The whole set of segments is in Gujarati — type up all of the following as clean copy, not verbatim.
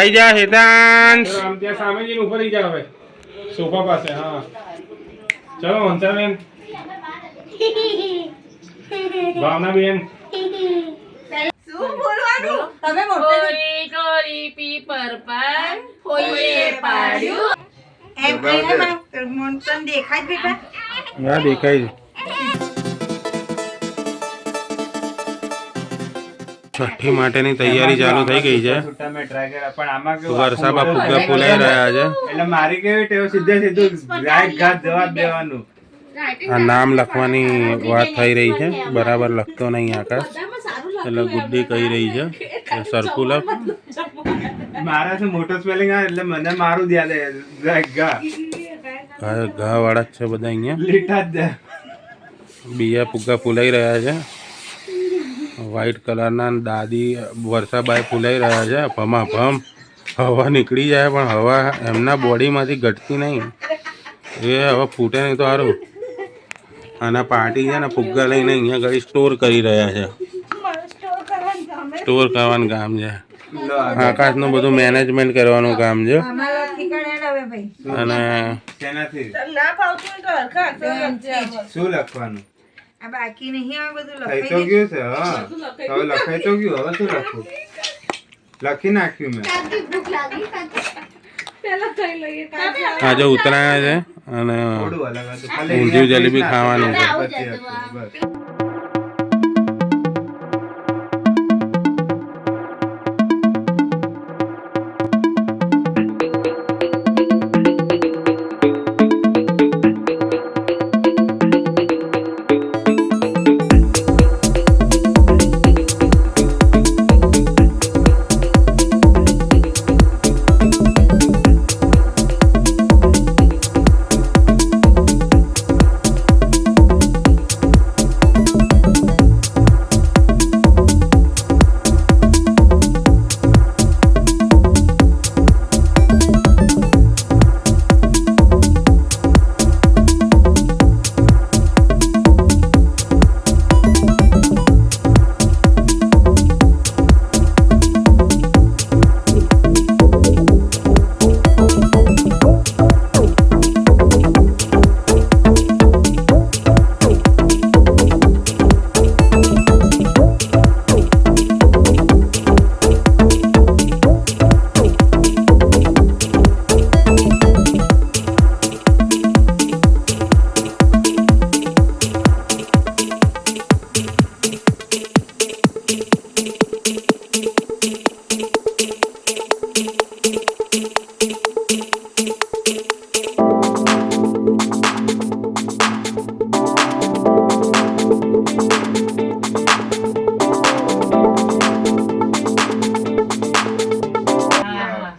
આઈ જા હેતાંશ આમ ત્યાં સામે જઈને ઉપર ઈ જાવ હવે સોફા પાસે. હા ચલો હંસાબેન, ભાવનાબેન. શું બોલવાનું? તમે મોટે કોરી પીપર પર કોઈએ પાડ્યું. એમ કહીને મન તને દેખાય જ બેટા. ના દેખાય છઠ્ઠી માટેની તૈયારી ચાલુ થઈ ગઈ છે. મેં ટ્રાય કર્યા પણ આમાં કેવું વરસાદમાં ફુગ્ગા ફૂલાઈ રહ્યા છે. એટલે મારી કેવી ટેવ સીધે સીધું રાઈટ ઘાટ જવાબ દેવાનું. આ નામ લખવાની વાત થઈ રહી છે. બરાબર લખતો નહીં આકાશ, એટલે ગુડ્ડી કહી રહી છે કે સરખું લખ. મારા શું મોટો સ્પેલિંગ આવે એટલે મને મારું જ યાદ આવે. રાઈટ ઘા ઘા વાળા જ છે બધા અહીંયા. લીટા જ દે. બીજા ફુગ્ગા ફૂલાઈ રહ્યા છે. વ્હાઈટ કલરના દાદી વર્ષાબાઈ ફૂલાઈ રહ્યા છે. ભમાભમ હવા નીકળી જાય પણ હવા એમના બોડીમાંથી ઘટતી નહીં. એ હવે ફૂટે નહીં તો સારું. આના પાર્ટી છે ને ફુગ્ગા લઈને અહીંયા આગળ સ્ટોર કરી રહ્યા છે. સ્ટોર કરવાનું કામ છે. આકાશનું બધું મેનેજમેન્ટ કરવાનું કામ છે. અને શેનાથી ના ભાવતું તો હરખા શું લખવાનું? આ બાકી નહીં આ બધું થઈ તો લખાઈ ગયું છે. હા હવે લખાઈ તો ગયું. હવે શું લખું? લખી નાખ્યું મેં. આજે ઉતરાયણ છે અને થોડું અલગ હતું. ખાલી ઊંધિયું જલેબી ખાવાની છે. પછી હતું. બસ.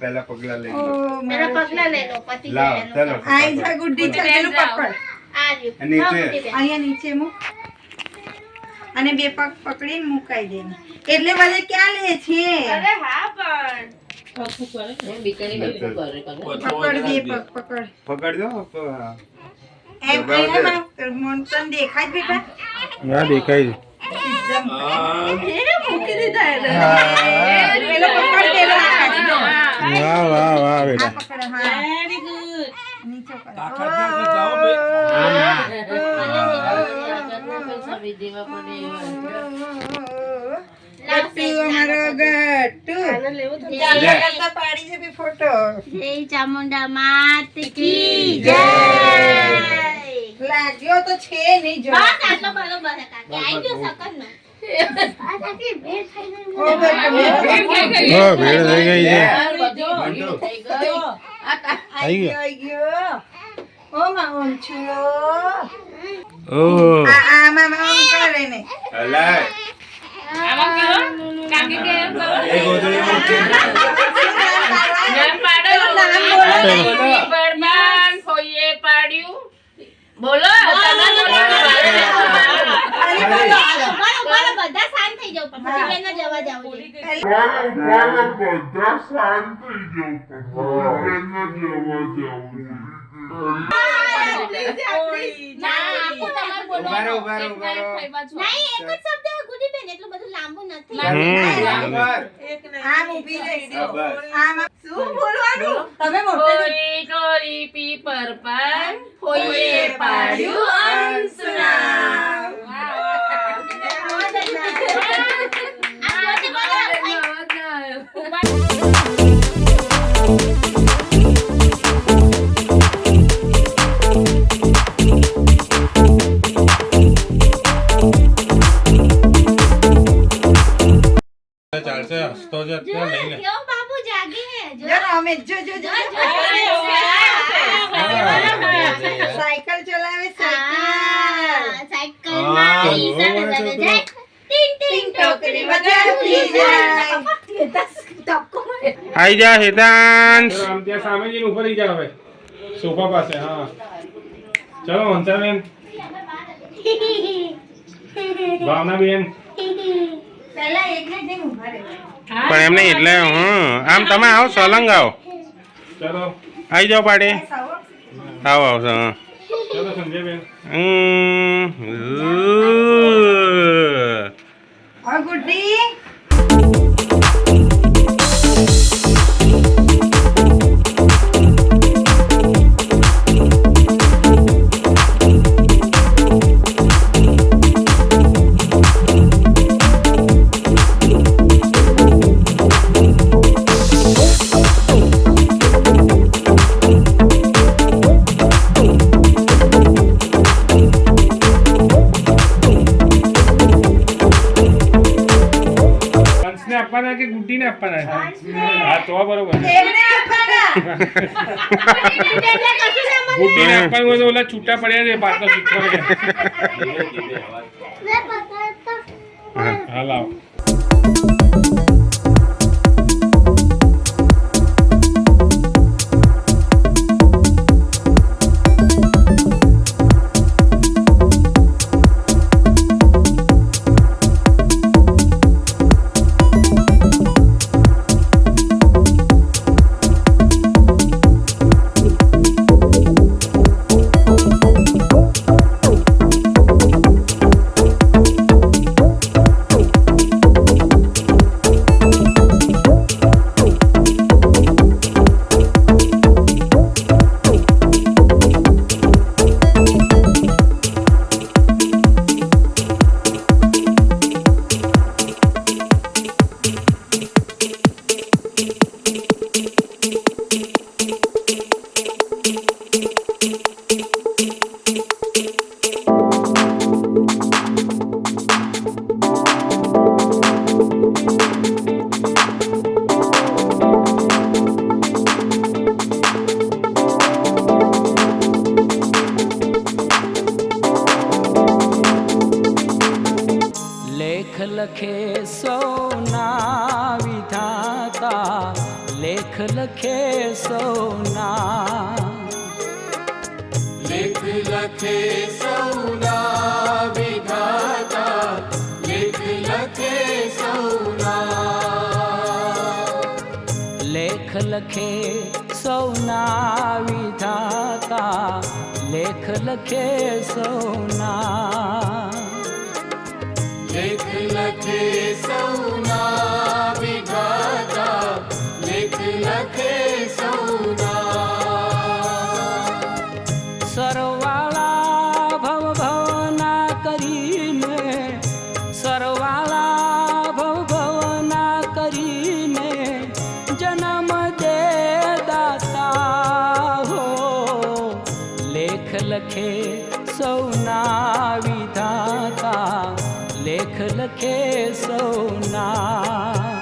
પહેલા પગલા લઈ લો. લાવ ચલો. આઈ જા ગુડ્ડી ચાલ પેલું પકડ. નીચે અહીંયા નીચે મૂક અને બે પગ પકડીને મુકાઈ દે. એટલે બધે ક્યાં લે છે? પકડ બે પગ પકડ. પકડજો. એમ કહીને મન તને દેખાય જ બેટા. ના દેખાય મૂકી દીધા પેલો પકડ પેલો વાહ વાહ વાહ બેટા. પકડ. હા વેરી ગુડ. નીચે કર. ગટ્ટુ અમારો ગટ્ટુ. ચાલો કરતા પાડી છે બી ફોટો. જય ચામુંડા માત કી જય. લાગ્યો તો છે નહીં જો. બસ આટલો બરોબર છે કાકી. આઈ ગયો સકન નો. આ કાકી ભેળ થઈ ગઈ. ઓ ભાઈ હા ભેળ થઈ ગઈ છે. આઈ ગયો. ઓ મામન છુલો. ઓહ આ મામા કરે ને. હલાય. આવા કરો કાકી કે એમ કરો. એ ગોદડી મૂકી. નામ પાડો. બરમાન ફોઈએ પાડ્યું. બોલો તમે બોલો. બોલો બધા શાંત થઈ જાવ. પછી બેન જવા જાવ. ઉભા રહો, ઉભા રહો, ઉભા રહો. નહીં એક જ શબ્દ ગુડી બેન એટલું બધું લાંબુ નથી. આમ ઊભી રહીશું. બસ. આમ શું બોલવાનું? તમે મોટેથી કોઈ ગોરી પીપર પર કોઈએ પાડ્યું અંસુનામ. આ જોતી બોલો. ચાલશે હસતો જ અત્યારે લઈ લે કેવો બાબુ જાગે હે. જો. જો રમેશ, જો જો જો સાયકલ ચલાવે સાયકલ. સાયકલમાં ઈસા નજર જાય. ટીંગ ટીંગ ટોકરી બજાવતી જાય. આઈ જા હેતાંશ ચલો આમ ત્યાં સામે જઈને ઉપર રહી જાવ હવે સોફા પાસે. હા ચલો હંસાબેન, ભાવનાબેન. પહેલા એકને જઈને ઊભા રહે. પણ એમને એટલે આમ તમે આવો સલંગ આવો ચલો આઈ જાઓ પાડી સૌ આવો આવશે હા ચલો સંજયબેન. और गुड्डी હંસને આપવાના કે ગુડ્ડીને આપવાના? હા તો બરોબર. तेरे अपना ગુડ્ડીને આપવાનું હોય તો ઓલા છૂટા પડ્યા છે પાછળ શીખવા. હા લાવો. લેખ લખે સૌના વિધાતા, લેખ લખે સૌના, લેખ લખે સૌના વિધાતા, લેખ લખે સૌના, લેખ લખે સૌના વિધાતા, લેખ લખે સૌના, લેખ લખે સૌના વિધાતા, લેખ લખે સૌના, સરવાળા ભવ ભવના કરીને, સરવાળા ભવ ભવના કરીને જન્મ દે દાતા હો, લેખ લખે સૌના વિધાતા, લેખ લખે સૌના.